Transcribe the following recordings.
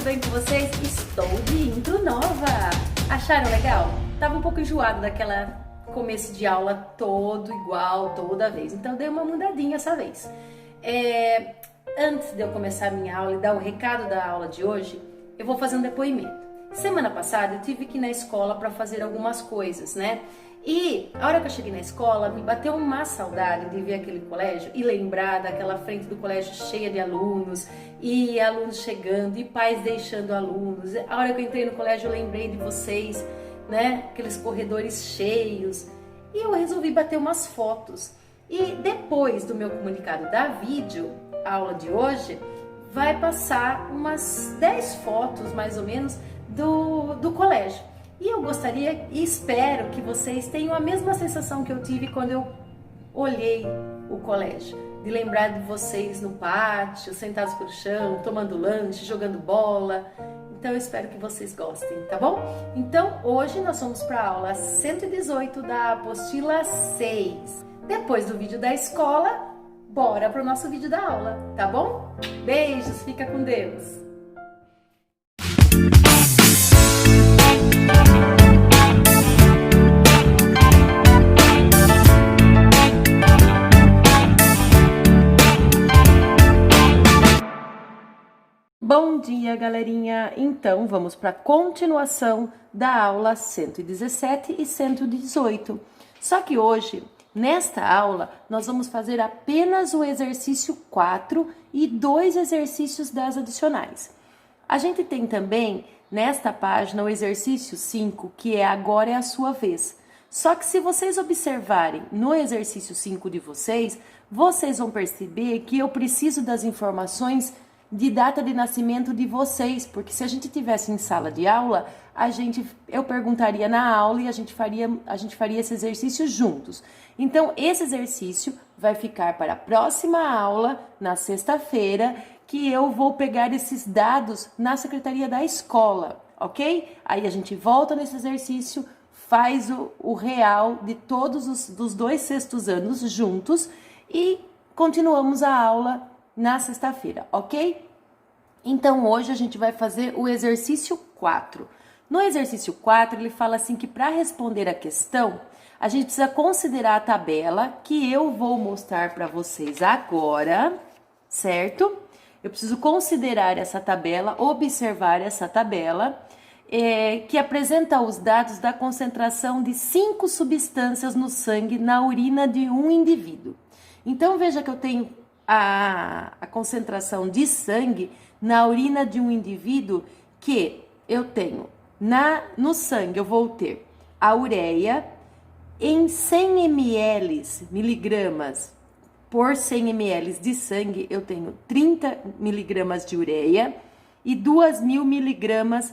bem com vocês? Estou de intro nova! Acharam legal? Tava um pouco enjoado daquela começo de aula todo igual, toda vez. Então dei uma mudadinha essa vez. Antes de eu começar a minha aula e dar o recado da aula de hoje, eu vou fazer um depoimento. Semana passada eu tive que ir na escola para fazer algumas coisas, né? E a hora que eu cheguei na escola, me bateu uma saudade de ver aquele colégio e lembrar daquela frente do colégio cheia de alunos, e alunos chegando, e pais deixando alunos. A hora que eu entrei no colégio, eu lembrei de vocês, né? Aqueles corredores cheios. E eu resolvi bater umas fotos. E depois do meu comunicado da vídeo, a aula de hoje, vai passar umas 10 fotos, mais ou menos, do colégio. E eu gostaria e espero que vocês tenham a mesma sensação que eu tive quando eu olhei o colégio. De lembrar de vocês no pátio, sentados pelo chão, tomando lanche, jogando bola. Então eu espero que vocês gostem, tá bom? Então hoje nós vamos para a aula 118 da apostila 6. Depois do vídeo da escola, bora para o nosso vídeo da aula, tá bom? Beijos, fica com Deus! Bom dia, galerinha! Então, vamos para a continuação da aula 117 e 118. Só que hoje, nesta aula, nós vamos fazer apenas o exercício 4 e 2 exercícios das adicionais. A gente tem também, nesta página, o exercício 5, que é agora é a sua vez. Só que se vocês observarem no exercício 5 de vocês, vocês vão perceber que eu preciso das informações de data de nascimento de vocês, porque se a gente tivesse em sala de aula, eu perguntaria na aula e a gente faria esse exercício juntos. Então, esse exercício vai ficar para a próxima aula, na sexta-feira, que eu vou pegar esses dados na secretaria da escola, ok? Aí a gente volta nesse exercício, faz o real de todos dos 2 sextos anos juntos e continuamos a aula na sexta-feira, ok? Então, hoje a gente vai fazer o exercício 4. No exercício 4, ele fala assim que para responder a questão, a gente precisa considerar a tabela que eu vou mostrar para vocês agora, certo? Eu preciso considerar essa tabela, observar essa tabela, que apresenta os dados da concentração de 5 substâncias no sangue na urina de um indivíduo. Então, veja que eu tenho a concentração de sangue na urina de um indivíduo que eu tenho no sangue, eu vou ter a ureia em 100 miligramas por 100 ml de sangue, eu tenho 30 miligramas de ureia e 2.000 miligramas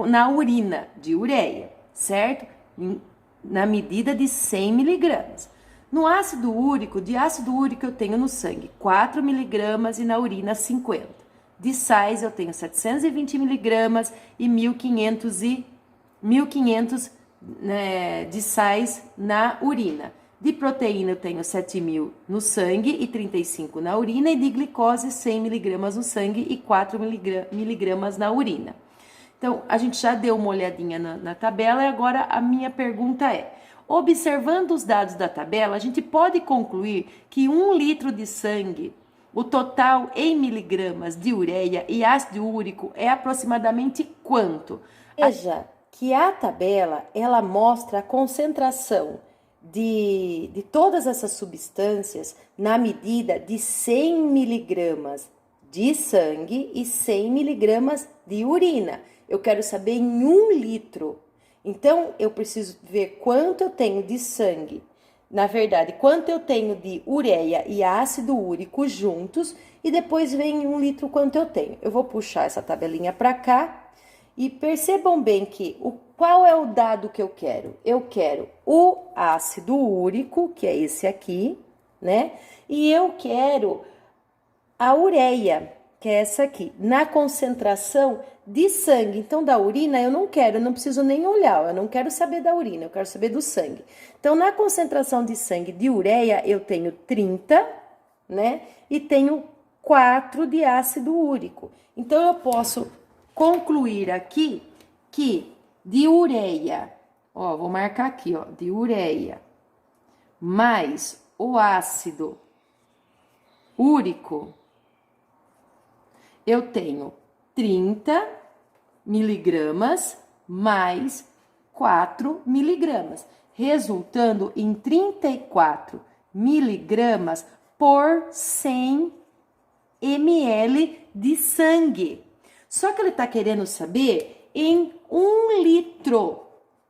na urina de ureia, certo? Na medida de 100 miligramas. No ácido úrico, de ácido úrico eu tenho no sangue 4 miligramas e na urina 50. De sais eu tenho 720 miligramas e 1.500 né, de sais na urina. De proteína eu tenho 7.000 no sangue e 35 na urina, e de glicose 100 miligramas no sangue e 4 miligramas na urina. Então, a gente já deu uma olhadinha na tabela e agora a minha pergunta é: observando os dados da tabela, a gente pode concluir que 1 litro de sangue, o total em miligramas de ureia e ácido úrico é aproximadamente quanto? Veja que a tabela, ela mostra a concentração de todas essas substâncias na medida de 100 miligramas de sangue e 100 miligramas de urina. Eu quero saber em 1 litro. Então, eu preciso ver quanto eu tenho de sangue, na verdade, quanto eu tenho de ureia e ácido úrico juntos, e depois vem em 1 litro quanto eu tenho. Eu vou puxar essa tabelinha para cá e percebam bem que qual é o dado que eu quero? Eu quero o ácido úrico, que é esse aqui, né? E eu quero a ureia, que é essa aqui, na concentração de sangue. Então, da urina eu não preciso nem olhar, eu não quero saber da urina, eu quero saber do sangue. Então, na concentração de sangue de ureia, eu tenho 30, né? E tenho 4 de ácido úrico. Então, eu posso concluir aqui que de ureia, ó, vou marcar aqui, ó, de ureia, mais o ácido úrico, eu tenho 30 miligramas mais 4 miligramas, resultando em 34 miligramas por 100 ml de sangue. Só que ele está querendo saber em 1 litro.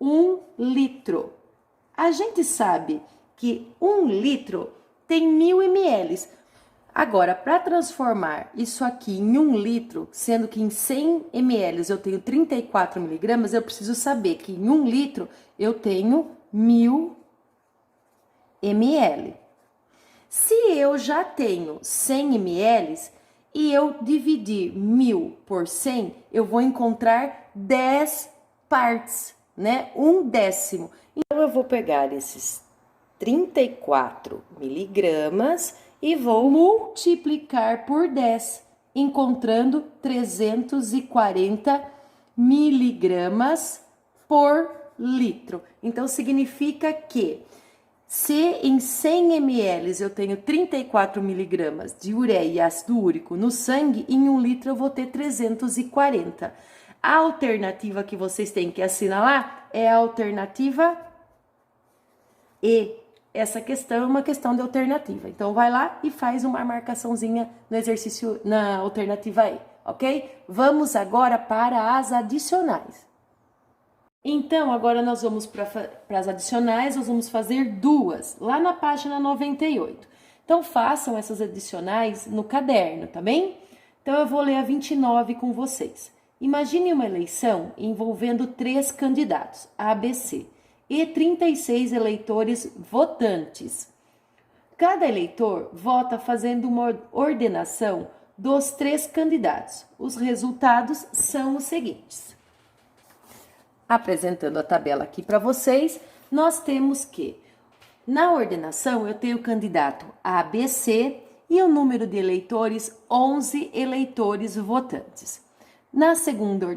1 litro. A gente sabe que 1 litro tem 1000 ml. Agora, para transformar isso aqui em 1 litro, sendo que em 100 ml eu tenho 34 miligramas, eu preciso saber que em 1 litro eu tenho 1000 ml. Se eu já tenho 100 ml e eu dividir 1000 por 100, eu vou encontrar 10 partes, né? 1/10. Então, eu vou pegar esses 34 miligramas e vou multiplicar por 10, encontrando 340 miligramas por litro. Então, significa que se em 100 ml eu tenho 34 miligramas de ureia e ácido úrico no sangue, em 1 litro eu vou ter 340. A alternativa que vocês têm que assinalar é a alternativa E. Essa questão é uma questão de alternativa. Então, vai lá e faz uma marcaçãozinha no exercício, na alternativa E, ok? Vamos agora para as adicionais. Então, agora nós vamos para as adicionais, nós vamos fazer duas, lá na página 98. Então, façam essas adicionais no caderno, tá bem? Então, eu vou ler a 29 com vocês. Imagine uma eleição envolvendo 3 candidatos, A, B, C, e 36 eleitores votantes. Cada eleitor vota fazendo uma ordenação dos 3 candidatos. Os resultados são os seguintes. Apresentando a tabela aqui para vocês, nós temos que, na ordenação, eu tenho o candidato A, B, C e o número de eleitores, 11 eleitores votantes. Na segunda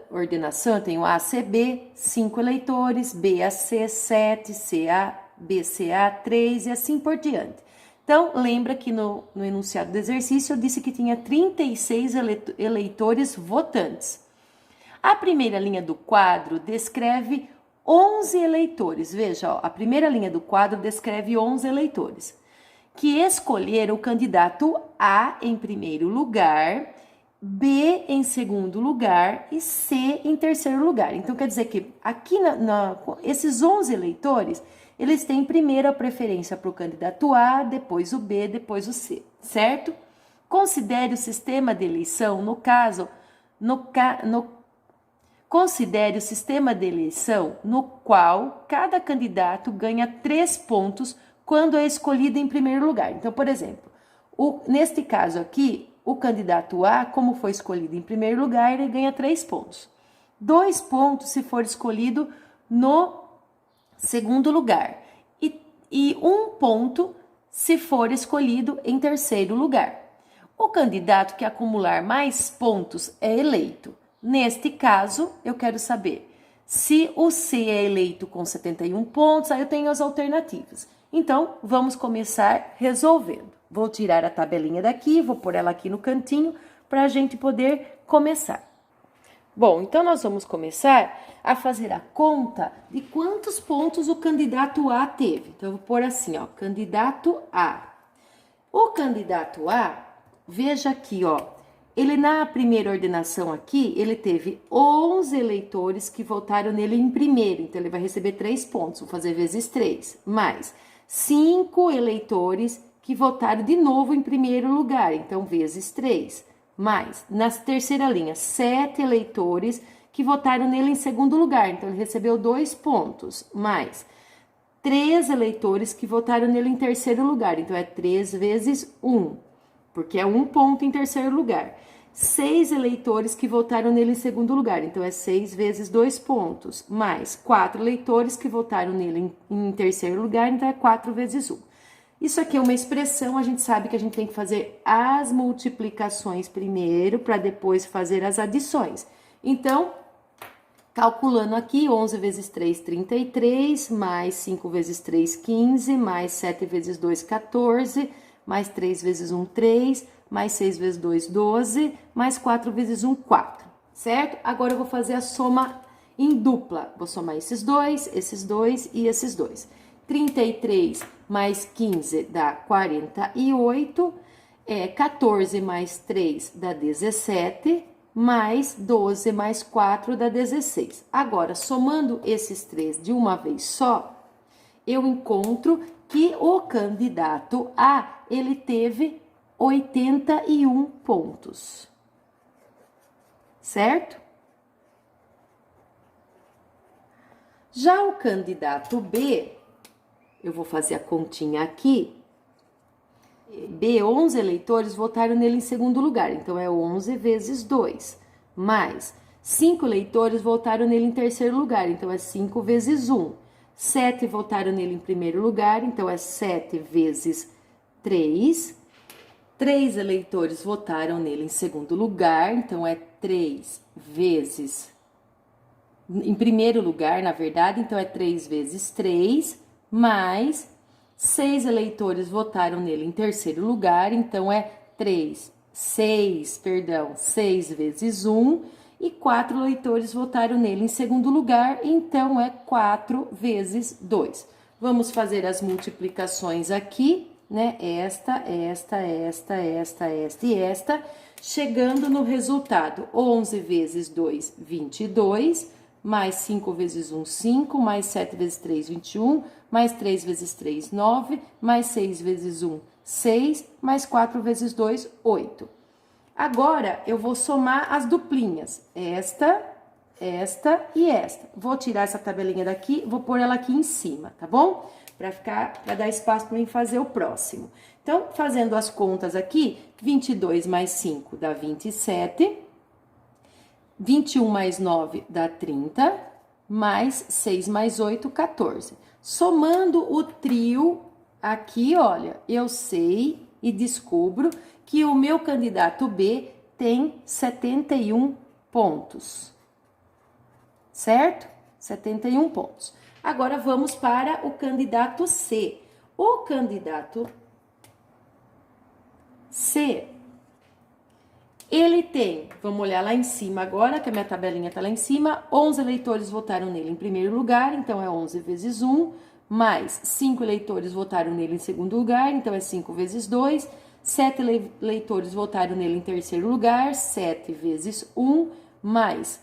ordenação, eu tenho A, C, B, 5 eleitores, B, A, C, 7, C, A, B, C, A, 3 e assim por diante. Então, lembra que no enunciado do exercício eu disse que tinha 36 eleitores votantes. A primeira linha do quadro descreve 11 eleitores. Veja, ó, a primeira linha do quadro descreve 11 eleitores que escolheram o candidato A em primeiro lugar, B em segundo lugar e C em terceiro lugar. Então, quer dizer que aqui, esses 11 eleitores, eles têm primeiro a preferência para o candidato A, depois o B, depois o C, certo? Considere o sistema de eleição, considere o sistema de eleição no qual cada candidato ganha 3 pontos quando é escolhido em primeiro lugar. Então, por exemplo, neste caso aqui, o candidato A, como foi escolhido em primeiro lugar, ele ganha 3 pontos. 2 pontos se for escolhido no segundo lugar. E 1 ponto se for escolhido em terceiro lugar. O candidato que acumular mais pontos é eleito. Neste caso, eu quero saber se o C é eleito com 71 pontos, aí eu tenho as alternativas. Então, vamos começar resolvendo. Vou tirar a tabelinha daqui, vou pôr ela aqui no cantinho para a gente poder começar. Bom, então nós vamos começar a fazer a conta de quantos pontos o candidato A teve. Então, eu vou pôr assim, ó, candidato A. O candidato A, veja aqui, ó, ele na primeira ordenação aqui, ele teve 11 eleitores que votaram nele em primeiro, então ele vai receber 3 pontos, vou fazer vezes 3, mais 5 eleitores que votaram de novo em primeiro lugar, então vezes 3, mais, na terceira linha, 7 eleitores que votaram nele em segundo lugar, então ele recebeu 2 pontos, mais 3 eleitores que votaram nele em terceiro lugar, então é 3 vezes 1, porque é 1 ponto em terceiro lugar. 6 eleitores que votaram nele em segundo lugar, então é 6 vezes 2 pontos, mais 4 eleitores que votaram nele em terceiro lugar, então é 4 vezes 1. Isso aqui é uma expressão, a gente sabe que a gente tem que fazer as multiplicações primeiro, para depois fazer as adições. Então, calculando aqui, 11 vezes 3, 33, mais 5 vezes 3, 15, mais 7 vezes 2, 14, mais 3 vezes 1, 3, mais 6 vezes 2, 12, mais 4 vezes 1, 4, certo? Agora eu vou fazer a soma em dupla. Vou somar esses dois e esses dois. 33 mais 15 dá 48, 14 mais 3 dá 17, mais 12 mais 4 dá 16. Agora, somando esses três de uma vez só, eu encontro que o candidato A, ele teve 81 pontos. Certo? Já o candidato B, eu vou fazer a continha aqui. B, 11 eleitores votaram nele em segundo lugar, então é 11 vezes 2, mais 5 eleitores votaram nele em terceiro lugar, então é 5 vezes 1. 7 votaram nele em primeiro lugar, então é 7 vezes 3. 3 eleitores votaram nele em segundo lugar, então é 3 vezes... Em primeiro lugar, na verdade, então é 3 vezes 3, mais 6 eleitores votaram nele em terceiro lugar, então é 6 vezes 1, e 4 eleitores votaram nele em segundo lugar, então é 4 vezes 2. Vamos fazer as multiplicações aqui, né? Esta e esta, chegando no resultado 11 vezes 2, 22, mais 5 vezes 1, 5, mais 7 vezes 3, 21, mais 3 vezes 3, 9, mais 6 vezes 1, 6, mais 4 vezes 2, 8. Agora, eu vou somar as duplinhas, esta e esta. Vou tirar essa tabelinha daqui, vou pôr ela aqui em cima, tá bom? Para dar espaço para mim fazer o próximo. Então, fazendo as contas aqui, 22 mais 5 dá 27, 21 mais 9 dá 30, mais 6 mais 8, 14. Somando o trio aqui, olha, eu sei e descubro que o meu candidato B tem 71 pontos. Certo? 71 pontos. Agora vamos para o candidato C. O candidato C, ele tem, vamos olhar lá em cima agora, que a minha tabelinha tá lá em cima, 11 eleitores votaram nele em primeiro lugar, então é 11 vezes 1, mais 5 eleitores votaram nele em segundo lugar, então é 5 vezes 2, 7 eleitores votaram nele em terceiro lugar, 7 vezes 1, mais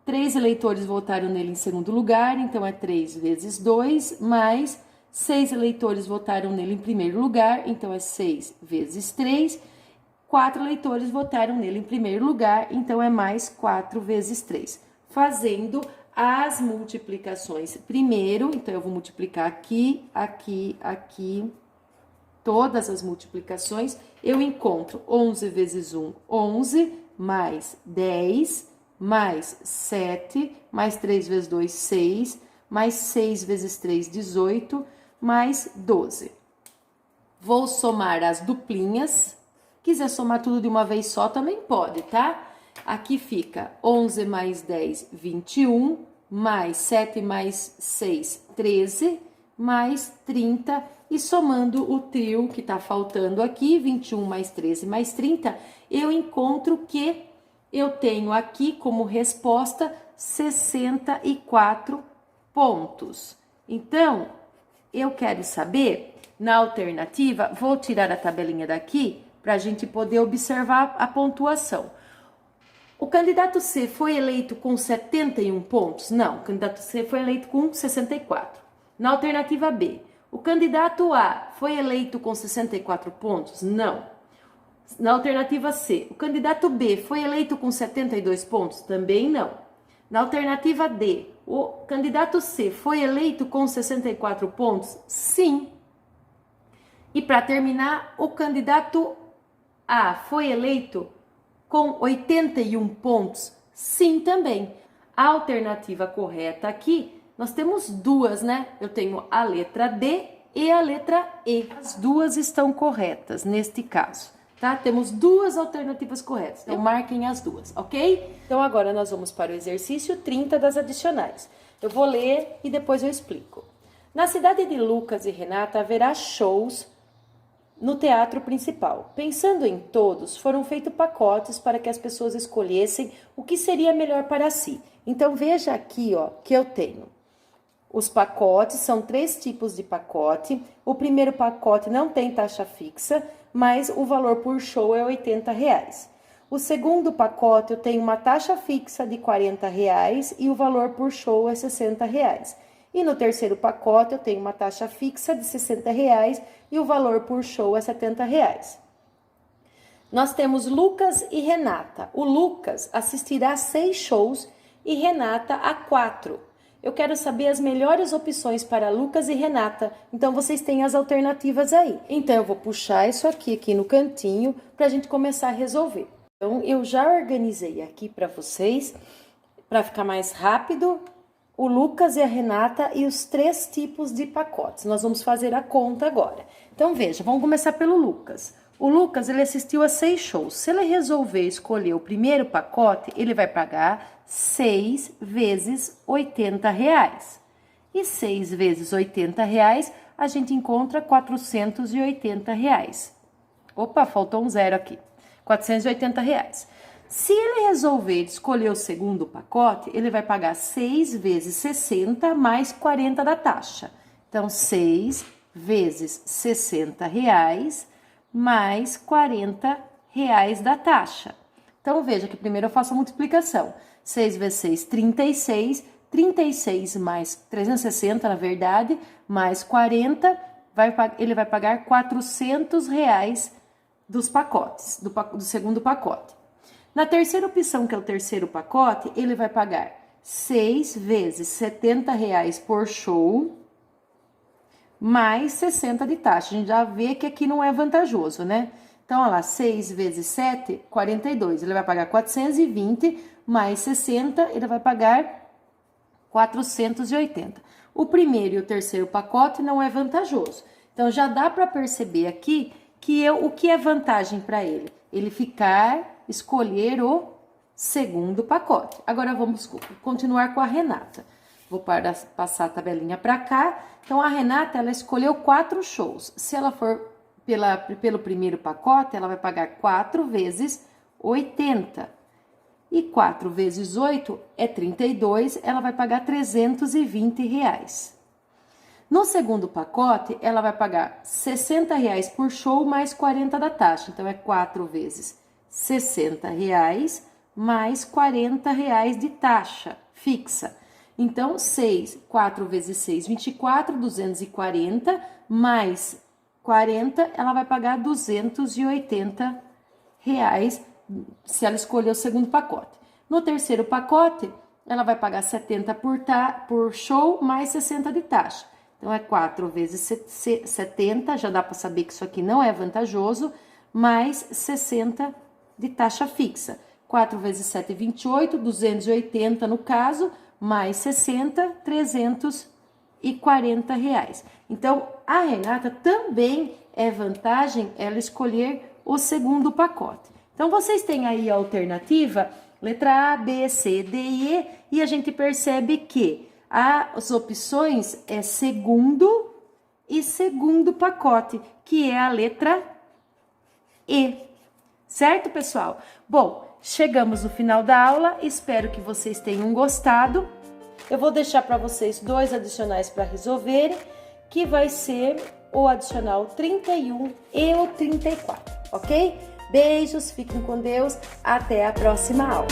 3 eleitores votaram nele em segundo lugar, então é 3 vezes 2, mais 6 eleitores votaram nele em primeiro lugar, então é 6 vezes 3, 4 eleitores votaram nele em primeiro lugar, então é mais 4 vezes 3. Fazendo as multiplicações primeiro, então eu vou multiplicar aqui, aqui, aqui, todas as multiplicações, eu encontro 11 vezes 1, 11, mais 10, mais 7, mais 3 vezes 2, 6, mais 6 vezes 3, 18, mais 12. Vou somar as duplinhas. Quiser somar tudo de uma vez só, também pode, tá? Aqui fica 11 mais 10, 21, mais 7 mais 6, 13, mais 30, e somando o trio que tá faltando aqui, 21 mais 13 mais 30, eu encontro que eu tenho aqui como resposta 64 pontos. Então, eu quero saber, na alternativa, vou tirar a tabelinha daqui, para a gente poder observar a pontuação. O candidato C foi eleito com 71 pontos? Não, o candidato C foi eleito com 64. Na alternativa B, o candidato A foi eleito com 64 pontos? Não. Na alternativa C, o candidato B foi eleito com 72 pontos? Também não. Na alternativa D, o candidato C foi eleito com 64 pontos? Sim. E para terminar, o candidato A foi eleito com 81 pontos? Sim, também. A alternativa correta aqui, nós temos duas, né? Eu tenho a letra D e a letra E. As duas estão corretas neste caso, tá? Temos duas alternativas corretas, então marquem as duas, ok? Então agora nós vamos para o exercício 30 das adicionais. Eu vou ler e depois eu explico. Na cidade de Lucas e Renata haverá shows no teatro principal. Pensando em todos, foram feitos pacotes para que as pessoas escolhessem o que seria melhor para si. Então veja aqui, ó, que eu tenho. Os pacotes são 3 tipos de pacote. O primeiro pacote não tem taxa fixa, mas o valor por show é R$80. O segundo pacote eu tenho uma taxa fixa de R$40 e o valor por show é R$60. E no terceiro pacote eu tenho uma taxa fixa de R$60 e o valor por show é R$70. Nós temos Lucas e Renata. O Lucas assistirá a 6 shows e Renata a 4. Eu quero saber as melhores opções para Lucas e Renata, então vocês têm as alternativas aí. Então eu vou puxar isso aqui no cantinho para a gente começar a resolver. Então eu já organizei aqui para vocês, para ficar mais rápido, o Lucas e a Renata e os 3 tipos de pacotes. Nós vamos fazer a conta agora. Então veja, vamos começar pelo Lucas. O Lucas, ele assistiu a 6 shows. Se ele resolver escolher o primeiro pacote, ele vai pagar 6 vezes R$80. E 6 vezes R$80, a gente encontra R$480. Opa, faltou um zero aqui. R$480. Se ele resolver escolher o segundo pacote, ele vai pagar 6 vezes 60 mais 40 da taxa. Então, 6 vezes R$60 mais R$40 da taxa. Então, veja que primeiro eu faço a multiplicação. 6 vezes 6, 36. 36 mais 360, na verdade, mais 40, ele vai pagar R$400 dos pacotes, do segundo pacote. Na terceira opção, que é o terceiro pacote, ele vai pagar 6 vezes R$70 por show, mais 60 de taxa. A gente já vê que aqui não é vantajoso, né? Então, olha lá, 6 vezes 7, 42. Ele vai pagar 420, mais 60, ele vai pagar 480. O primeiro e o terceiro pacote não é vantajoso. Então, já dá para perceber aqui que o que é vantagem para ele? Ele escolher o segundo pacote. Agora, vamos continuar com a Renata. Vou passar a tabelinha para cá. Então, a Renata, ela escolheu 4 shows. Se ela for pelo primeiro pacote, ela vai pagar 4 vezes 80. E 4 vezes 8 é 32, ela vai pagar R$320. No segundo pacote, ela vai pagar R$60 por show mais 40 da taxa. Então, é 4 vezes R$60 mais R$40 de taxa fixa. Então, 4 vezes 6, 24, 240, mais 40, ela vai pagar R$280 se ela escolher o segundo pacote. No terceiro pacote, ela vai pagar 70 por show, mais 60 de taxa. Então, é 4 vezes 70, já dá para saber que isso aqui não é vantajoso, mais 60 de taxa fixa. 4 vezes 7, 28, 280 no caso, mais 60, R$340. Então, a Renata também é vantagem ela escolher o segundo pacote. Então, vocês têm aí a alternativa, letra A, B, C, D e E, e a gente percebe que as opções é segundo e segundo pacote, que é a letra E. Certo, pessoal? Bom, chegamos no final da aula, espero que vocês tenham gostado. Eu vou deixar para vocês 2 adicionais para resolverem, que vai ser o adicional 31 e o 34, ok? Beijos, fiquem com Deus, até a próxima aula.